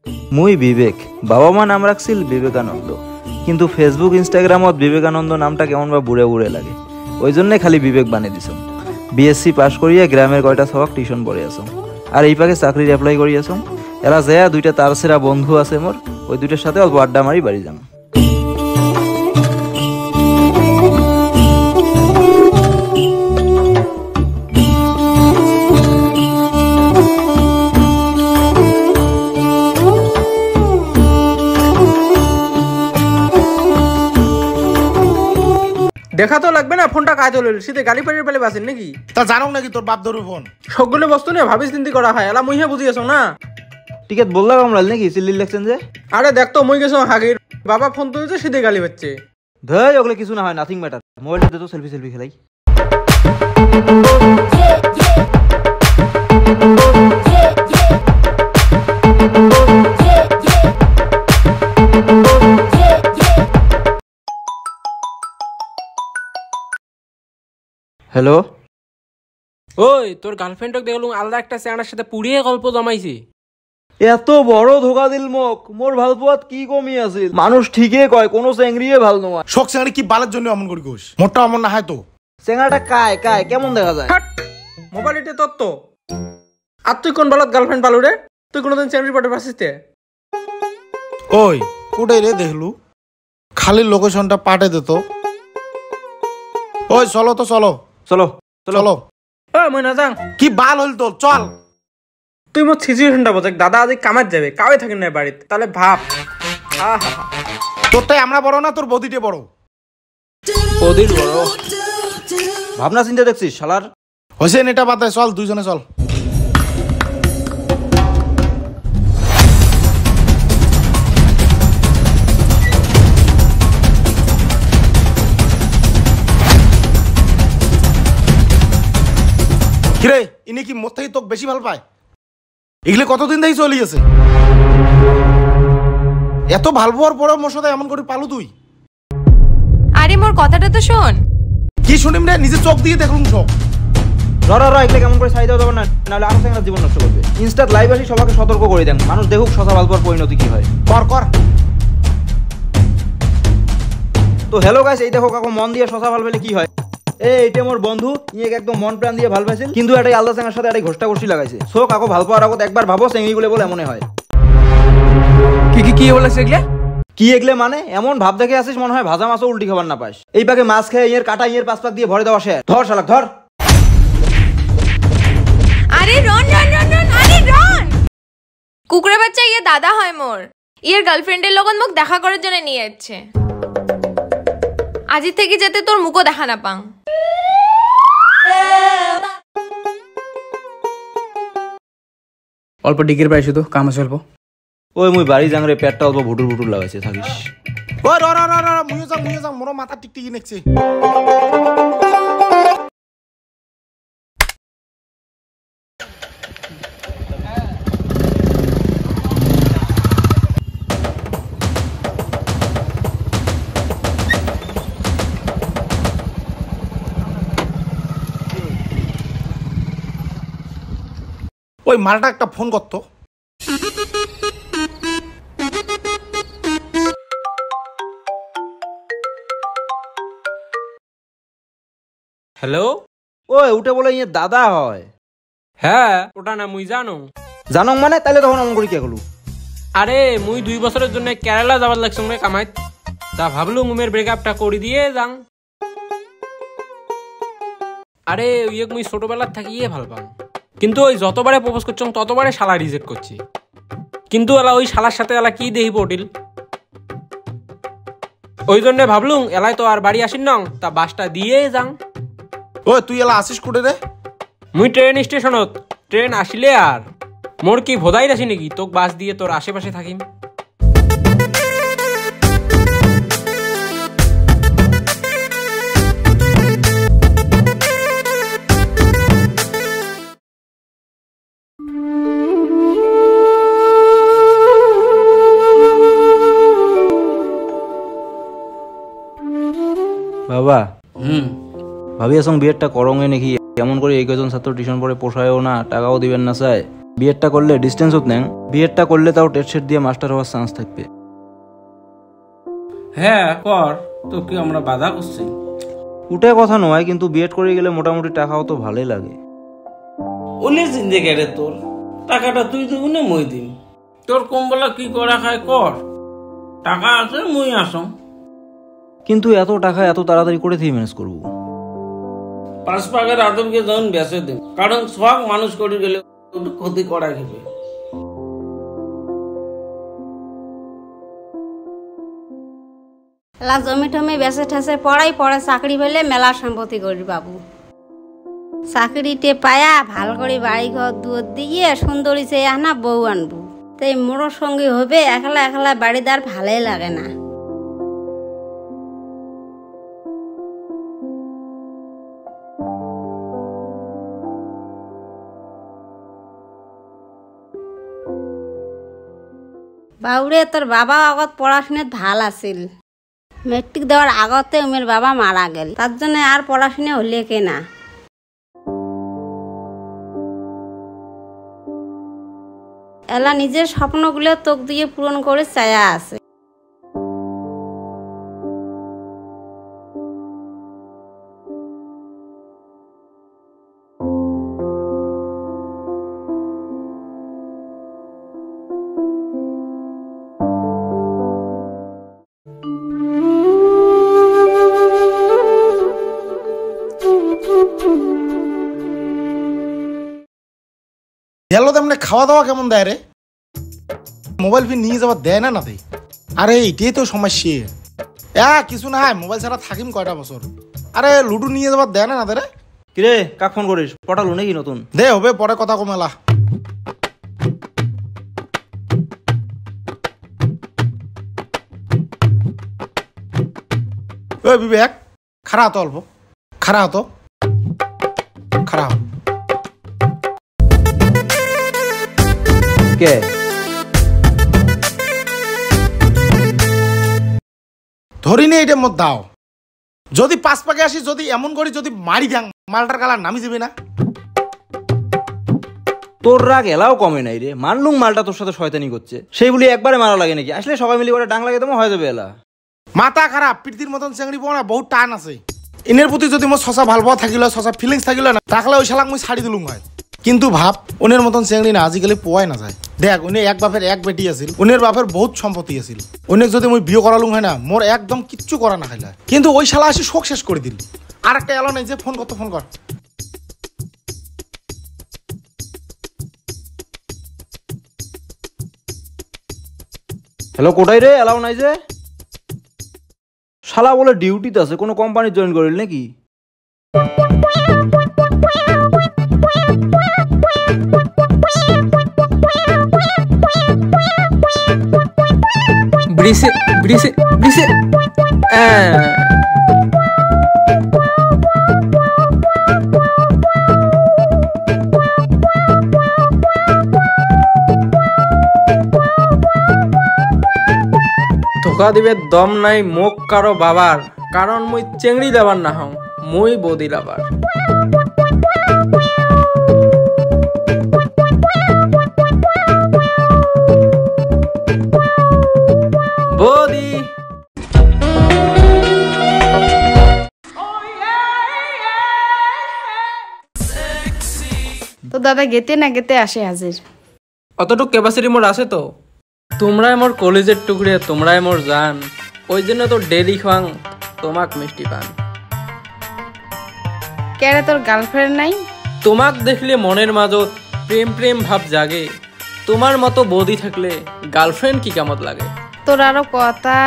মুই বিবেক, বাবা মা নাম রাখছিল বিবেকানন্দ, কিন্তু ফেসবুক ইনস্টাগ্রামত বিবেকানন্দ নামটা কেমন বা বুড়ে বুড়ে লাগে, ওই জন্যে খালি বিবেক বানিয়ে দিছ। বিএসসি পাশ করিয়া গ্রামের কয়টা সবাক টিউশন পড়ে আছো, আর এই পাকে চাকরির অ্যাপ্লাই করি আছো। এরা যায় দুইটা তার সেরা বন্ধু আছে মোর, ওই দুইটার সাথে অল্প আড্ডা মারি বাড়ি যাম। দেখা তো লাগবে না, ফোনটা কাজ হলো শীতে গাড়ি পাড়ির পেলে বাসেন নাকি? তা জানো নাকি তোর বাপ ধরু ফোন? সবগুলো বস্তু নিয়ে ভাবিস চিন্তি করা হয়, এলা মুইহে বুঝিয়েছো না। টিকেট বললাম আমরা নাকি চিল্লি লাগছেন যে? আরে দেখতো মুই গেছো হাগির, বাবা ফোন তুলছে শীতে গালি হচ্ছে। ধর ওগুলো কিছু না হয়, নাথিং ম্যাটার। মোবাইলটা দে তো, সেলফি সেলফি খেলাই। হ্যালো, ওই তোর গার্লফ্রেন্ডকে দেখলুম আলাদা একটা চেনার সাথে পুড়িয়ে গল্প জমাইছি। এত বড় ধোকা দিল মোক, মোর ভাল পোয়াত কি কমি আছিল? মানুষ ঠিকই কয় কোনো চেংড়িয়ে ভাল নয়। শোক চেংড়ি কি বালের জন্য অমন করি কোস? মোটা অমন না হয় তো। চেংড়াটা কায় কায় কেমন দেখা যায়? মোবাইলতে তত্ত্ব। আর তুই কোন বালত গার্লফ্রেন্ড পালু রে? তুই কোনোদিন চেংড়ি পাটে পাচ্ছিস? ওই কোটাই রে দেখলু, খালি লোকেশনটা পাঠে দে তো। ওই চলো তো, চলো চলো চলো। মই না যাং। কি বাল হইল তোর, চল। তুই মোর সিচুয়েশনটা বোঝ, দাদা আজ কামার যাবে, কাউই থাকেন না বাড়িতে, তাহলে ভাব। তোরটাই আমরা বড় না, তোর বদিটে বড়? বদির বড়। ভাবনা চিন্তা দেখছিস শালার? হোসেন এটা বাদ দে, চল দুইজনে চল। কিরে ইনি কি মোর থেকে তোকে বেশি ভাল পায়? এগুলো কতদিন থেকে চলি আছে? এত ভাল পাওয়ার পরে মোর সাথে এমন করে পালু তুই? আরে মোর কথাটা তো শোন। কি শুনিম রে, নিজে চোখ দিয়ে দেখলুম সব। এগুলো কেমন করে সাইড দেওয়া যাবে না, নাহলে আরো চেংড়া জীবন নষ্ট করবে। ইনস্টাত লাইভ আসি সবাইকে সতর্ক করে দেন, মানুষ দেখুক সচা ভাল পাওয়ার পরিণতি কি হয়। কর কর। তো হ্যালো গাইস, এই দেখো কাকু মন দিয়ে সচা ভাল পেলে কি হয়। এইটা মোর বন্ধু, ইয়েকে একদম মন প্রাণ দিয়ে ভাল পাইছিল, কিন্তু এটাই আলাদা চেঙ্গার সাথে এটাই ঘোষটা ঘষি লাগাইছে। সো কাকু ভাল পাওয়ার আগত একবার ভাবো চেঙ্গিগুলো বলে এমনই হয়। কি বলেছে এগুলা? কি এগলে মানে এমন ভাব দেখে আসিস মনে হয় ভাজা মাছও উল্টি খাবার না পাস। এই পাকে মাছ খেয়ে ইয়ের কাটা ইয়ের পাঁচ পাক দিয়ে ভরে দেওয়া শেষ। ধর শালাক ধর। আরে রন রন রন রন, আরে রন। কুকুরের বাচ্চা ইয়ে দাদা হয় মোর, ইয়ের গার্লফ্রেন্ডের লগত মুখ দেখা করার জন্য নিয়ে যাচ্ছে। আজি থেকে যাতে তোর মুখও দেখা না পাং। অল্প ডিগের পাই শুধু কাম চলবো। ওই মুই বাড়ি যাং রে, পেটটা অল্প ভুটুর ভুটুর লাগাইছে থাকিস। ওই র র র র মুইও যাং মোর মাথা টিকটিকি নেকছে। ওই মালটা একটা ফোন করতো। হ্যালো। ওই উঠে বলে ইয়ে দাদা হয়? হ্যাঁ ওটা না মুই জানো। জানো মানে তাইলে তখন এমন করি কে হলো? আরে মুই 2 বছরের জন্য কেরালা যাবার লাগছে রে কামাইত, তা ভাবলুম উমের ব্রেকআপটা করে দিয়ে যাং। আরে ইয়ে মুই ছোটবেলার থাকি ভাল পাম, কিন্তু ওই যতবারে প্রপোজ করছং ততবারে শালা রিজেক্ট করছি। কিন্তু এলা ওই শালার সাথে এলা কি দেহি পটিল, ওই জন্য ভাবলুম এলাই তো আর বাড়ি আসিন নং, তা বাসটা দিয়ে যাং। ওই তুই এলা আসিস কুটে রে? মুই ট্রেন স্টেশনত, ট্রেন আসিলে আর মোর কি ভোদাই রাখি নাকি তোক বাস দিয়ে তোর আশেপাশে থাকিম। বাবা ভাবি আসং বিয়েরটা করঙে নাকি, কেমন করে এই কজন ছাত্র টিউশন পড়ে পোষায়ও না, টাকাও দিবেন না চায়। বিএডটা করলে ডিস্টেন্সত নেন, বিএডটা করলে তাও টেট সেট দিয়ে মাস্টার হওয়ার চান্স থাকবে। হ্যাঁ কর, তো কি আমরা বাধা করছি? উঠে কথা নয়, কিন্তু বিএড করে গেলে মোটামুটি টাকাও তো ভালোই লাগে। উনি জিন্দে গেলে তোর টাকাটা তুই দেবো না মই দিন। তোর কমবেলা কি করা খায় কর, টাকা আছে মই আসম। কিন্তু এত টাকা এত তাড়াতাড়ি করে দিয়ে ম্যানেজ করবো? 5 পাকের আদমকে যখন বেঁচে দেব, কারণ সব মানুষ করে গেলে ক্ষতি করা খেবে। এলা জমি টমি বেসে ঠেসে পড়াই পড়ে চাকরি পেলে মেলা সম্পত্তি করি বাবু। চাকরিতে পায়া ভাল করে বাড়ি ঘর দুয়ার দিয়ে সুন্দরী চেয়ে আনা বউ আনবো, তাই মোড়র সঙ্গে হবে একলা একলা বাড়িদার ভালোই লাগে না। বাউরে তোর বাবা আগত পড়াশুনাত ভাল আছিল, মেট্রিক দেওয়ার আগতে উমের বাবা মারা গেল, তার জন্য আর পড়াশুনা হলে কে না। এলা নিজের স্বপ্নগুলো তোক দিয়ে পূরণ করে চায়া আছে। গেল তেমনি খাওয়া দাওয়া কেমন দেয় রে? মোবাইল ফোন নিয়ে যাবার দেয় না না দেয়? আরে এটাই তো সমস্যা। কিছু না হয়, মোবাইল ছাড়া থাকিম কয়টা বছর। আরে লুডু নিয়ে যাবার দেয় না না দে রে। কিরে কাক ফোন করিস? পটালু নাকি নতুন? দে হবে পরে কথা কমেলা। ওই বিবেক, খারা হতো অল্প, খারা হতো, খারা হতো। কে ধরি নে এটা মত দাও, যদি 5 পাকে আসি, যদি এমন করি যদি মারি দেন মালটার কালার নামি যাবে না। তোর রাগ এলাও কমে নাই রে, মানলুম মালটা তোর সাথে শয়তানি করছে, সেই বলি একবারে মারা লাগে নাকি? আসলে সবাই মিলে করে ডাং লাগে তোমার হয়ে যাবে এলা। মাথা খারাপ, পৃথিবীর মতন চেংড়ি পাওয়া না বহুত টান আছে। এনের প্রতি যদি মোর সসা ভাল পাওয়া থাকিল, সসা ফিলিংস থাকিল না, তাহলে ওই শালাক মুই ছাড়ি দিলুম হয়। কিন্তু ভাব ওনের মতন চেংড়ি না আজিকালি পোয়াই না যায়। দেখ উনি এক বাপের এক বেটি আছিল, উনের বাপের বহুত সম্পত্তি আছিল। উনি যদি মুই বিয়ে করালুম হয় না, মোর একদম কিচ্ছু করা না খাইলা। কিন্তু ওই শালা আসি শোক শেষ করে দিল। আর একটা এলো নাই যে ফোন করতো, ফোন কর। হ্যালো, কোথায় রে? এলাও নাই যে? শালা বলে ডিউটিতে আছে, কোনো কোম্পানি জয়েন করিল নাকি? ব্রিসে ব্রিসে ব্রিসে ধোকা দিবে দম নাই মোক কারো বাবার, কারণ মুই চেংড়ি দেবার না হং, মুই বদি লাবার। বদি তো দাদা গেতে না গেতে আসে হাজির। অতটুক ক্যাপাসিটি মোর আছে তো। তোমরাই মোর কলেজের টুকরে, তোমরাই মোর জান, ওই জন্য তো ডেলি খাওয়াং তোমাক মিষ্টি পান। কেরে তোর গার্লফ্রেন্ড নাই? তোমাক দেখলে মনের মাজত প্রেম প্রেম ভাব জাগে, তোমার মতো বৌদি থাকলে গার্লফ্রেন্ড কি কামত লাগে। তোর আরো কথা।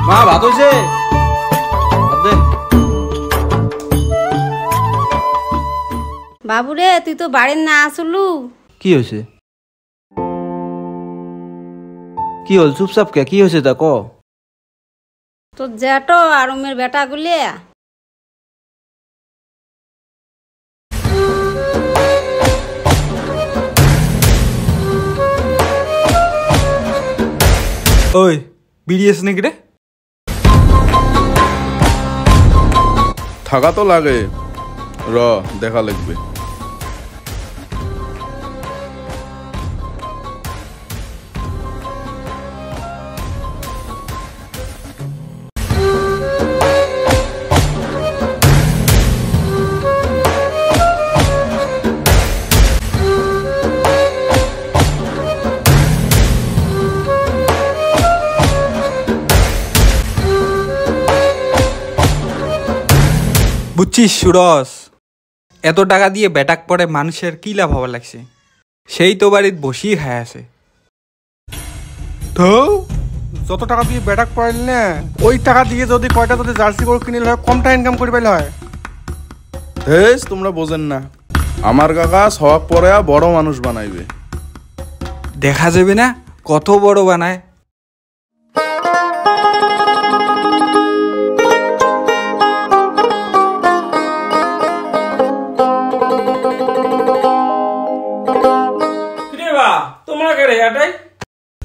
মা ভাত হইছে? বাবুরে তুই তো বাড়ির না আসলু? কি হয়েছে? কি হল? চুপচাপ কে? কি হয়েছে তা ক। তোর জ্যাঠো আর উমের বেটা গুলে ওই বিড়িয়েছ নাকি রে? থাকা তো লাগে, র দেখা লাগবে। বুঝছিস সুরস, এত টাকা দিয়ে বেটাক পরে মানুষের কি লাভ হবার লাগছে? সেই তো বাড়িতে বসিয়ে খায় আছে। তো যত টাকা দিয়ে বেটাক পড়াইল না, ওই টাকা দিয়ে যদি কয়টা যদি জার্সি গরু কিনিল হয়, কমটা ইনকাম করে পাইলে হয়। হেস, তোমরা বোঝেন না, আমার কাকা শখ পরে বড় মানুষ বানাইবে। দেখা যাবে না কত বড় বানায়।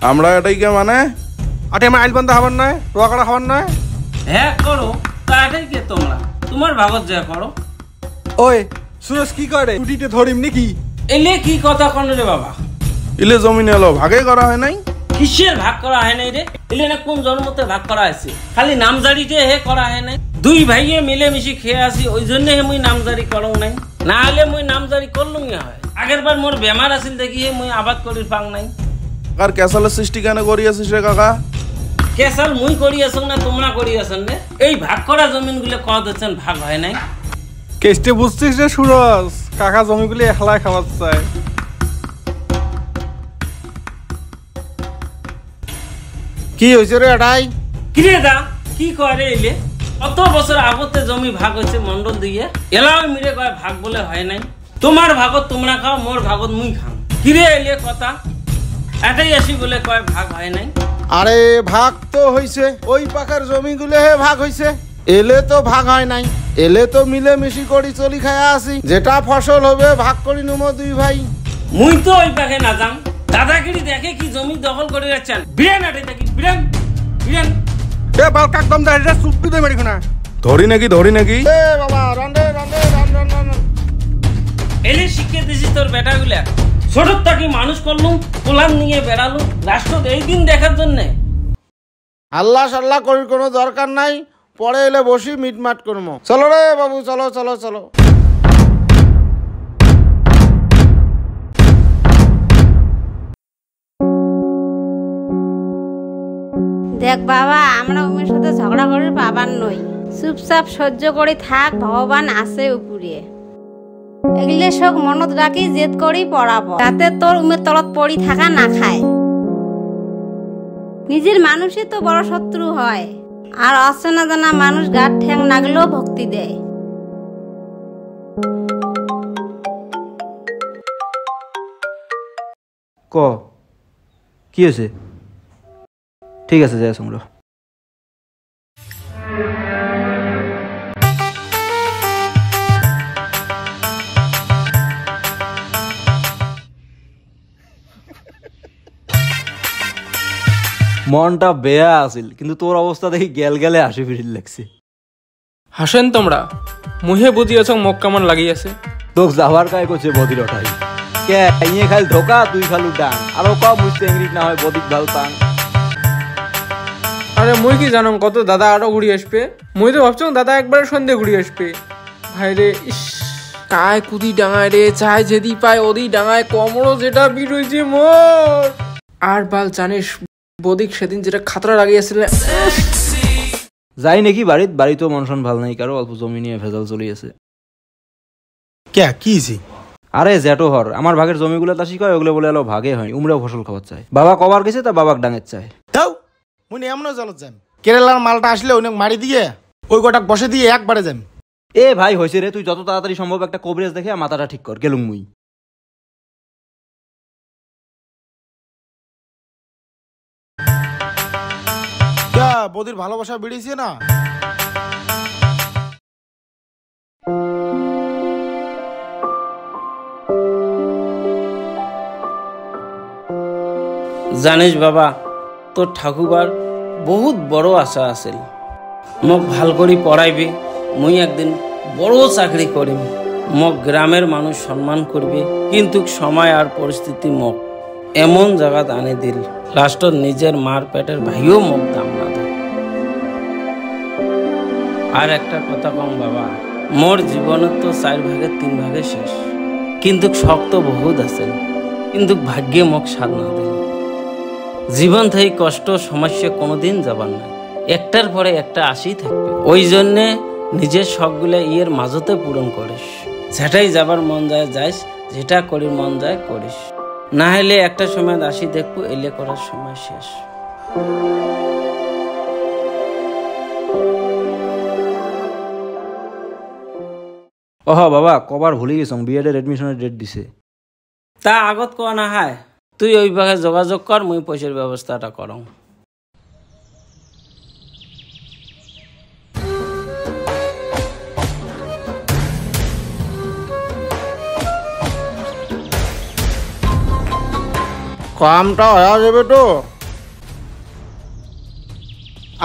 আমরা এটাই কে মানে আটে আমার আইল বান্ধা হবার নয়, রোয়া কাটা হবার নয়। হ্যাঁ করো, তা এটাই কে তোমরা, তোমার ভাগত যা করো। ওই সুরজ কি করে? ছুটিতে ধরিম নাকি? এলে কি কথা কন রে বাবা? ইলে জমিন এলো ভাগে করা হয় নাই। কিসের ভাগ করা হয় নাই রে? এলে না কোন জন্মতে ভাগ করা আছে? খালি নামজারিতে হে করা হয় নাই। দুই ভাইয়ে মিলেমিশি খেয়ে আসি, ওই জন্য হে মুই নামজারি করং নাই। না হলে মুই নামজারি করলুম হয়। আগের বার মোর বেমার আছিল দেখি হে মুই আবাদ করি পাং নাই। আর ক্যাসালের সৃষ্টি কেন করিয়াছিস রে কাকা? কেসাল মুই করিয়াছ না তোমরা করিয়াছেন রে? এই ভাগ করা জমিন গুলো কত হচ্ছেন ভাগ হয় নাই। কেষ্টে বুঝছিস রে সুরজ, কাকা জমিগুলি একলাই খাওয়ার চায়। কি হয়েছে রে এটাই? কিরে দা কি করে এলে? কত বছর আগতে জমি ভাগ হয়েছে মন্ডল দিয়ে, এলাও মিলে কয় ভাগ বলে হয় নাই। তোমার ভাগত তোমরা খাও, মোর ভাগত মুই খাও। কিরে এলে কথা এটাই আসি বলে কয় ভাগ হয় নাই। আরে ভাগ তো হইছে, ওই পাকার জমিগুলো হে ভাগ হইছে। এলে তো ভাগ হয় নাই, এলে তো মিলেমিশি করি চলি খায় আসি। যেটা ফসল হবে ভাগ করি নুমো দুই ভাই। মুই তো ওই পাকে না যাম। দাদাগিরি দেখে কি জমি দখল করে যাচ্ছেন? বিরান আটে থাকি, বিরান বিরান। এ বাল কাকদম দা, এটা চুপি দে মারিখো না। ধরি নাকি ধরি নাকি? এ বাবা রান্দে রান্দে রান রান রান। এলে শিখিয়ে দিছিস তোর বেটাগুলা। ছোট থাকি মানুষ করলুম, পোলাম নিয়ে বেড়ালুম রাষ্ট্র এই দিন দেখার জন্যে। আল্লাহ সাল্লাহ করির কোনো দরকার নাই, পরে এলে বসি মিটমাট করবো। চলো রে বাবু, চলো চলো চলো। দেখ বাবা, আমরা উমের সাথে ঝগড়া করার পাবার নই। চুপচাপ সহ্য করে থাক, ভগবান আছে উপরে। এগুলো সব মনত রাখি জেদ করি পড়াবো, যাতে তোর উমের তলত পড়ি থাকা না খায়। নিজের মানুষই তো বড় শত্রু হয়, আর অচেনা জানা মানুষ গাঢ় ঠ্যাং নাগলেও ভক্তি দেয়। ক কি হয়েছে? ঠিক আছে যাই সংগ্রহ। মনটা বেয়া আছিল, কিন্তু তোর অবস্থা দেখি গেল গেলে হাসি ফিরিল লাগছে। হাসেন তোমরা, মুহে বুঝিয়েছ মুখ কেমন লাগিয়েছে। তোক যাবার কায় করছে বদির ওঠাই কে ইয়ে খালি ধোকা, তুই খালু ডাং। আরো ক বুঝতে ইংরিজ না হয় বদিক ভাল পাং। আরে মুই কি জানো কত দাদা আরো ঘুরিয়ে আসবে। মুই তো ভাবছিলাম দাদা একবারে সন্ধে ঘুরিয়ে আসবে। ভাই রে, ইস কায় কুদি ডাঙায় রে, চায় যেদি পায় ওদি ডাঙায়, কমরও যেটা বিট হয়েছে মোর। আর বাল জানিস বদিক সেদিন যেটা খাতরা লাগিয়েছিল। যাই নাকি বাড়িতেও মনসন ভাল নাই কারো, অল্প জমি নিয়ে ভেজাল চলিয়েছে। কে কি হইছে? আরে জেটো হর আমার ভাগের জমিগুলো তাসি কয়, ওগুলো বলে এলো ভাগে হয়, উমরাও ফসল খাওয়ার চায়। বাবা কবার গেছে তা বাবাক ডাঙের চায়। তাও মুই এমনও জলত যাম, কেরালার মালটা আসলে অনেক মারি দিয়ে ওই গোটাক বসে দিয়ে একবারে যাম। এ ভাই হয়েছে রে, তুই যত তাড়াতাড়ি সম্ভব একটা কভারেজ দেখে মাথাটা ঠিক কর, গেলুম মুই। বদির ভালোবাসা বেড়েছে না? জানিস বাবা, তোর ঠাকুরবার বহুত বড় আশা আছিল, মোক ভাল করে পড়াইবি, মুই একদিন বড় চাকরি করিম, মোক গ্রামের মানুষ সম্মান করবে, কিন্তু সময় আর পরিস্থিতি মোক এমন জায়গাত আনি দিল, লাস্টত নিজের মার পেটের ভাইও মোক দাম না দেয়। আর একটা কথা কম বাবা, মোর জীবনের তো 4 ভাগের 3 ভাগে শেষ, কিন্তু শখ তো বহুত আছে, কিন্তু ভাগ্যে মোক সাথ না দেয়। জীবন থেকে কষ্ট সমস্যা কোনোদিন যাবার না, একটার পরে একটা আসি থাকবে। ওই জন্যে নিজের শখগুলো ইয়ের মাঝতে পূরণ করিস, যেটাই যাবার মন যায় যাইস, যেটা করির মন যায় করিস, না হলে একটা সময় আসি দেখবো এলে করার সময় শেষ। ওহ বাবা, কবার ভুলে গেছং বিএডের এডমিশনের ডেট দিছে। তা আগত কোয়া না হয়, তুই ওই ভাগে যোগাযোগ কর, মুই পয়সার ব্যবস্থাটা করং। কামটা হয়ে যাবে তো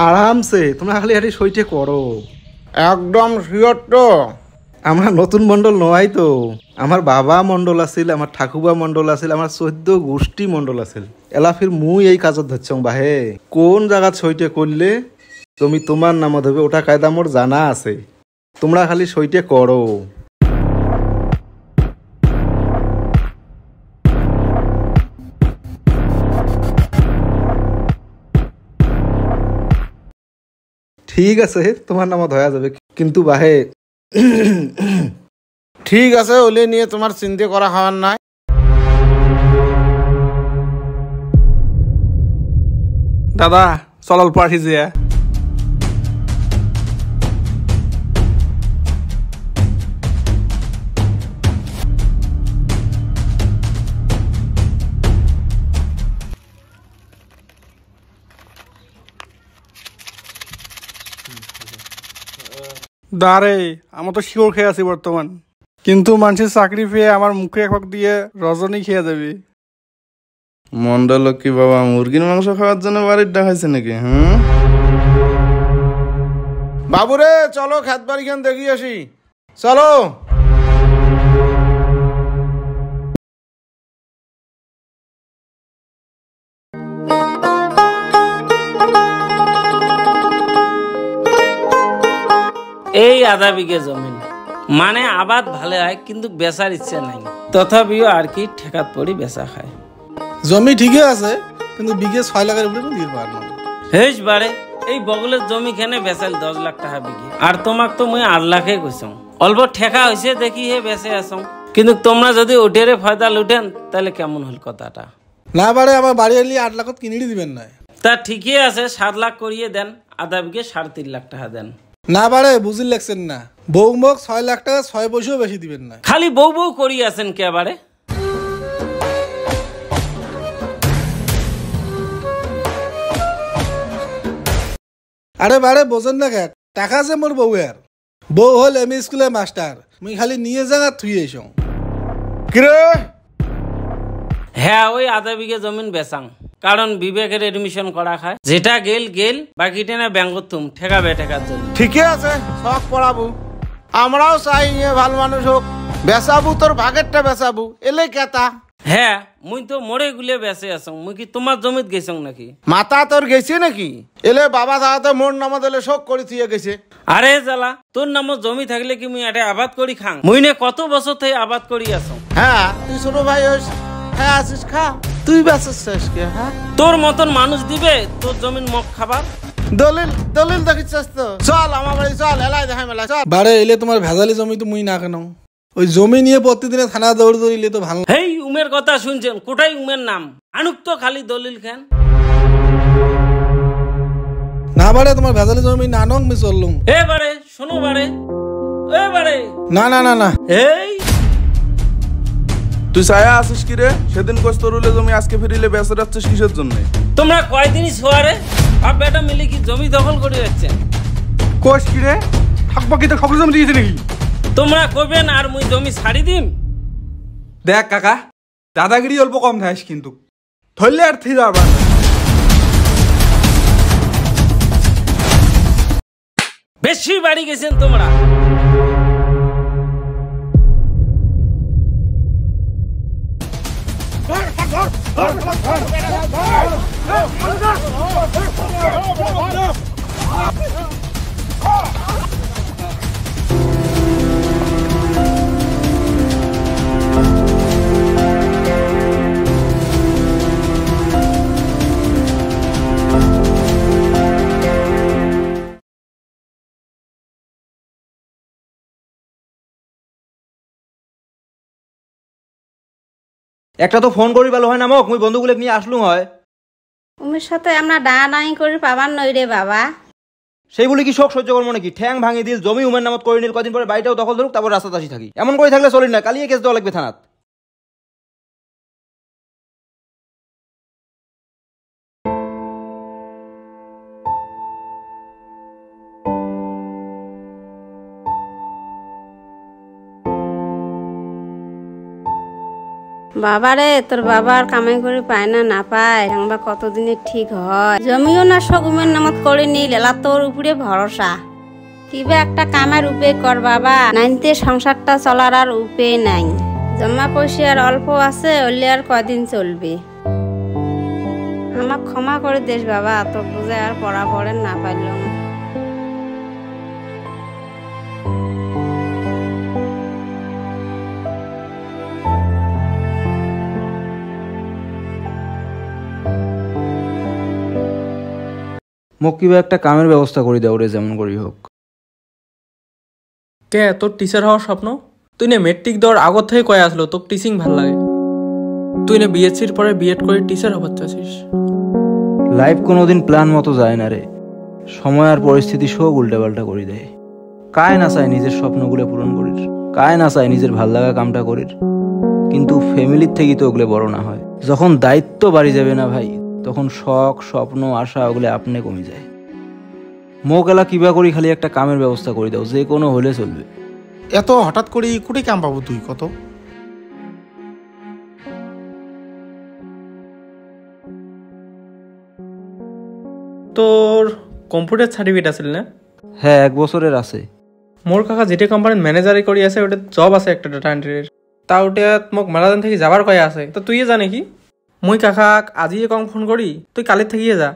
আরামসে, তোমরা খালি হাঁটি সইটে করো। একদম শিওর তো? আমরা নতুন মন্ডল নয় তো, আমার বাবা মন্ডল আছিল, আমার ঠাকুবা মন্ডল আছিল, আমার 14 গোষ্ঠী মন্ডল আছিল। এলা ফির মুই এই কাজত ধরছং বাহে। কোন জায়গাত সইটে করলে তুমি তোমার নামত হবে ওটা কায়দা মোর জানা আছে, তোমরা খালি সইটে করো। ঠিক আছে, তোমার নামত হয়ে যাবে, কিন্তু বাহে ঠিক আছে, ওলে নিয়ে তোমার চিন্তা করা হওয়ার নাই। দাদা চল অল্প আসি যে। দাঁড়ে, আমার তো শিওর খেয়ে আছি বর্তমান, কিন্তু মানুষের চাকরি পেয়ে আমার মুখে এক দিয়ে রজনী খেয়ে যাবে। মন্ডল কি বাবা মুরগির মাংস খাওয়ার জন্য বাড়ির ডাকাইছে নাকি? বাবুরে চলো খেত বাড়ি খান দেখি আসি, চলো। এই 1/2 বিঘে জমিন, মানে আবাদ ভালো হয় কিন্তু বেচার ইচ্ছে নাই, তথাপিও আর কি ঠেকাত পড়ি বেচা খায়। জমি ঠিকই আছে, কিন্তু বিঘে 6 লাখের উপরে দিয়ে পারবো। হেস বারে, এই বগলের জমি খেনে বেচাল 10 লাখ টাকা বিঘে, আর তোমাক তো মুই 8 লাখে কইছং। অল্প ঠেকা হয়েছে দেখি হে বেচে আসং, কিন্তু তোমরা যদি ওটেরে ফায়দা লুটেন তাহলে কেমন হল কথাটা? না বারে, আমার বাড়ি এলি 8 লাখত কিনে দিবেন না। তা ঠিকই আছে, 7 লাখ করিয়ে দেন, 1/2 বিঘে 3.5 লাখ টাকা দেন। না বারে, বুঝি লাগছেন না, বউ মোক 6 লাখ টাকা 6 পয়সাও বেশি দিবেন না। খালি বউ বউ করি আছেন কে বারে? আরে বারে বোঝেন না কে, টাকা আছে মোর বউয়ের, বউ হল এমই স্কুলের মাস্টার, মুই খালি নিয়ে যাং আর থুই এসং। কিরে? হ্যাঁ, ওই 1/2 বিঘে জমিন বেচাং, কারণ বিবেকের এডমিশন করা খায়, যেটা গেল গেল, বাকিটা না ব্যাঙ্গত তুম ঠেকাবে ঠেকার জন্য। ঠিকই আছে, শখ পড়াবো, আমরাও চাই নিয়ে ভালো মানুষ হোক, বেচাবু তোর ভাগেরটা বেচাবু, এলে কেতা। হ্যাঁ, মুই তো মরে গুলে বেঁচে আসং, মুই কি তোমার জমিত গেছং নাকি? মাথা তোর গেছে নাকি? এলে বাবা দাদা মোর নামত এলে শোক করে থুয়ে গেছে। আরে জ্বালা, তোর নামত জমি থাকলে কি মুই এটা আবাদ করি খাং? মুই নে কত বছর থেকে আবাদ করি আসং। হ্যাঁ, তুই ছোট ভাই হইস, হ্যাঁ আসিস খা, তুই বেচাস কে? হ্যাঁ, তোর মতন মানুষ দিবে তোর জমিন মগ খাবার? দলিল দলিল দেখিস তো, চল আমার বাড়ি চল, এলাই দেখা মেলা চল। বারে এলে তোমার ভেজালি জমি তো মুই না কেন, ওই জমি নিয়ে প্রতিদিনে থানা দৌড় দৌড়িলে তো ভালো। হেই, উমের কথা শুনছেন? কোটাই উমের নাম আনুক তো খালি দলিল খান। না বারে, তোমার ভেজালি জমি না নং আমি চললুম। এবারে শোনো বারে, এবারে না না না না। এই তুই ছায়া আসিস কি রে? সেদিন কষ্ট রুলে জমি আজকে ফিরিলে বেঁচে যাচ্ছিস কিসের জন্য? তোমরা কয়দিনই ছোয়ারে বাপ বেটা মিলে কি জমি দখল করে যাচ্ছেন? কোষ কি রে? থাকবা কি তো খবর জমি দিয়েছে নাকি? তোমরা কবেন আর মুই জমি ছাড়ি দিম? দেখ কাকা, দাদাগিরি অল্প কম থাইস, কিন্তু ধরলে আর থি যাবার। বেশি বাড়ি গেছেন তোমরা। একটা তো ফোন করি ভালো হয় না মোক, মুই বন্ধুগুলো নিয়ে আসলুম হয়। উমের সাথে আমরা ডাঙাডাঙি করে পাবার নই রে বাবা। সেই বলে কি শোক সহ্য করবো নাকি? ঠ্যাং ভাঙি দিল, জমি উমের নামত করে নিল, কদিন পরে বাড়িটাও দখল ধরুক, তারপর রাস্তা আসি থাকি। এমন করে থাকলে চলি না, কালিয়ে কেস দেওয়া লাগবে থানাত। বাবারে তোর বাবার কামাই করে পায় না না পায়, আমরা কতদিনে ঠিক হয়। জমিও না সব উমের নামত করে নিল, এলা তোর উপরে ভরসা। কিবা একটা কামের উপায় কর বাবা, নাইনতে সংসারটা চলার আর উপায় নাই। জমা পয়সা আর অল্প আছে, ওলে আর কদিন চলবে। আমাক ক্ষমা করে দেশ বাবা, তোর বুঝে আর পড়া পড়েন না পারলাম। মোক কিবা একটা কামের ব্যবস্থা করে দাও রে, যেমন করি হোক। কে তোর টিচার হওয়ার স্বপ্ন? তুই না মেট্রিক দেওয়ার আগত থেকে কয়ে আসলো তোর টিচিং ভাল লাগে। তুই না বিএসসির পরে বিএড করে টিচার হবার চাচ্ছিস। লাইফ কোনোদিন প্ল্যান মতো যায় না রে, সময় আর পরিস্থিতি সব উল্টাপাল্টা করে দেয়। কায় না চায় নিজের স্বপ্নগুলো পূরণ করির, কায় না চায় নিজের ভাল লাগা কামটা করির, কিন্তু ফ্যামিলির থেকেই তো ওগুলো বড় না হয়। যখন দায়িত্ব বাড়ি যাবে না ভাই, তখন শখ স্বপ্ন আশা ওগুলো আপনি কমে যায়। মোক এলা কিবা করি খালি একটা কামের ব্যবস্থা করে দাও, যে কোনো হলে চলবে। এত হঠাৎ করে কুটি কাম পাবো তুই কত? তোর কম্পিউটার সার্টিফিকেট আছে না? হ্যাঁ, 1 বছরের আছে। মোর কাকা যেটা কোম্পানির ম্যানেজারে করি আছে, ওটা জব আছে একটা ডাটা এন্ট্রির। তা ওটা মোক মেলাদিন থেকে যাবার কয়ে আছে। তো তুই জানে কি, মুই কাকাক আজিয়ে কম ফোন করি, তুই কালের থেকেই যা,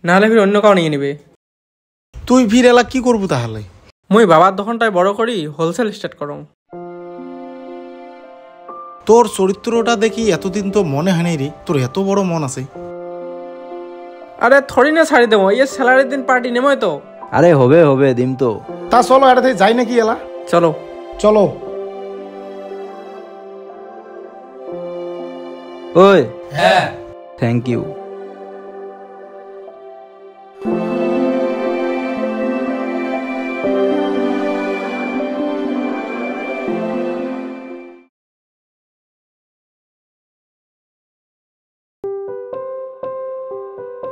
নাহলে ফির অন্য কাউ নিয়ে নিবে। তুই ফির এলা কি করবো তাহলে? মুই বাবার দোকানটায় বড় করি, হোলসেল স্টার্ট করম। তোর চরিত্রটা দেখি এতদিন তো মনে হয় নাই রে, তোর এত বড় মন আছে। আরে থরি না ছাড়ি দেবো, ইয়ে স্যালারির দিন পার্টি নেমই তো। আরে হবে হবে দিম তো। তা চলো এটা থেকে যাই নাকি এলা? চলো চলো। ওই হ্যাঁ, থ্যাংক ইউ।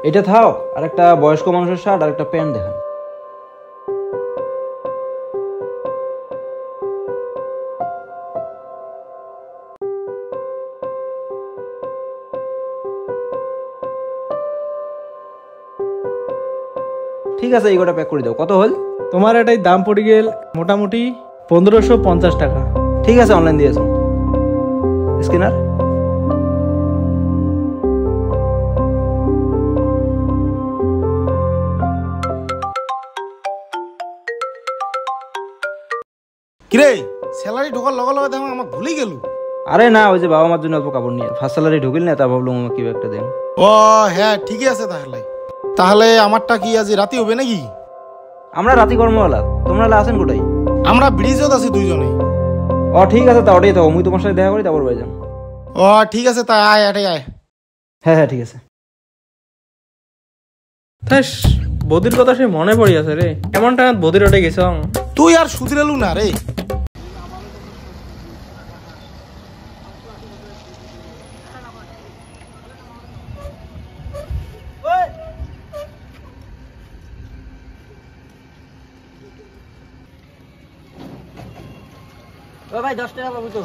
এটা থাও, আর একটা বয়স্ক মানুষের শার্ট আর একটা প্যান্ট দেখান। ঠিক আছে, এই গোটা প্যাক করে দাও। কত হল? তোমার এটাই দাম পড়ে গেল মোটামুটি 1550 টাকা। ঠিক আছে, অনলাইন দিয়েছ। স্ক্যানার কিরে, স্যালারি ঢোকার লগে লগে দেখো আমাকে ভুলে গেল। আরে না, ওই যে বাবা মার জন্য অল্প কাপড় নিয়ে ফার্স্ট স্যালারি ঢুকিল না, তা ভাবলাম আমাকে কিবা একটা দেন। ও হ্যাঁ, ঠিকই আছে। তাহলে তাহলে আমারটা কি আজ রাতে হবে নাকি? আমরা রাতি কর্মওয়ালা, তোমরা আছেন কোটাই? আমরা ব্রিজত আছি দুইজনে। ও ঠিক আছে, তা ওটাই থাকো, মুই তোমার সাথে দেখা করি, তারপর বাই যাম। ও ঠিক আছে, তা আয় এটাই আয়। হ্যাঁ হ্যাঁ ঠিক আছে। বদির কথা সে মনে পড়ি আছে রে, এমন টাকা বদির ওটে গেছ। তুই আর সুধরেলু না রে। ও ভাই 10 টাকা পাবো তো।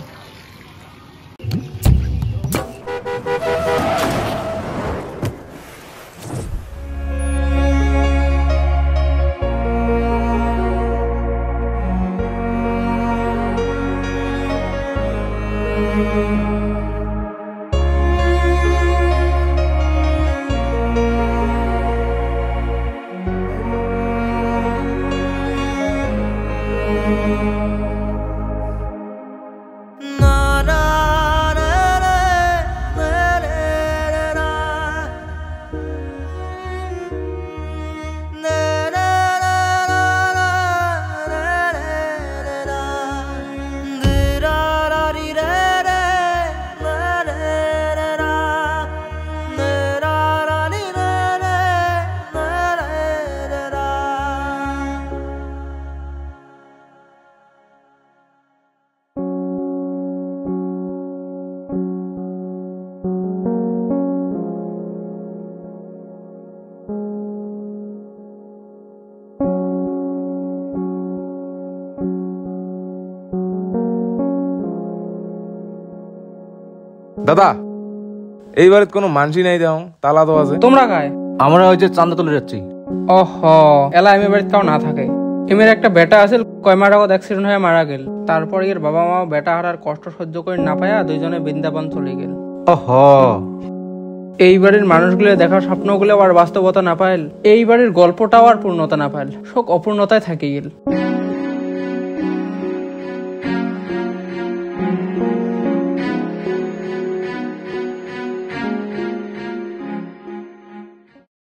দাদা এইবারে কোনো মানসি নাই দাও, তালা তো আছে। তোমরা গায় আমরা হচ্ছে চান্দা তুলে যাচ্ছি। ওহ এলা এমএ বাড়িতে কাউ না থাকে। এমের একটা বেটা আছে, কয় মাস আগত অ্যাক্সিডেন্ট হয়ে মারা গেল। তারপর এর বাবা মা বেটা হারার কষ্ট সহ্য করে না পায়া দুইজনে বৃন্দাবন চলে গেল। এই বাড়ির মানুষগুলো দেখার স্বপ্নগুলো আর বাস্তবতা না পাইল, এই বাড়ির গল্পটাও আর পূর্ণতা না পাইল, শোক অপূর্ণতায় থাকে গেল।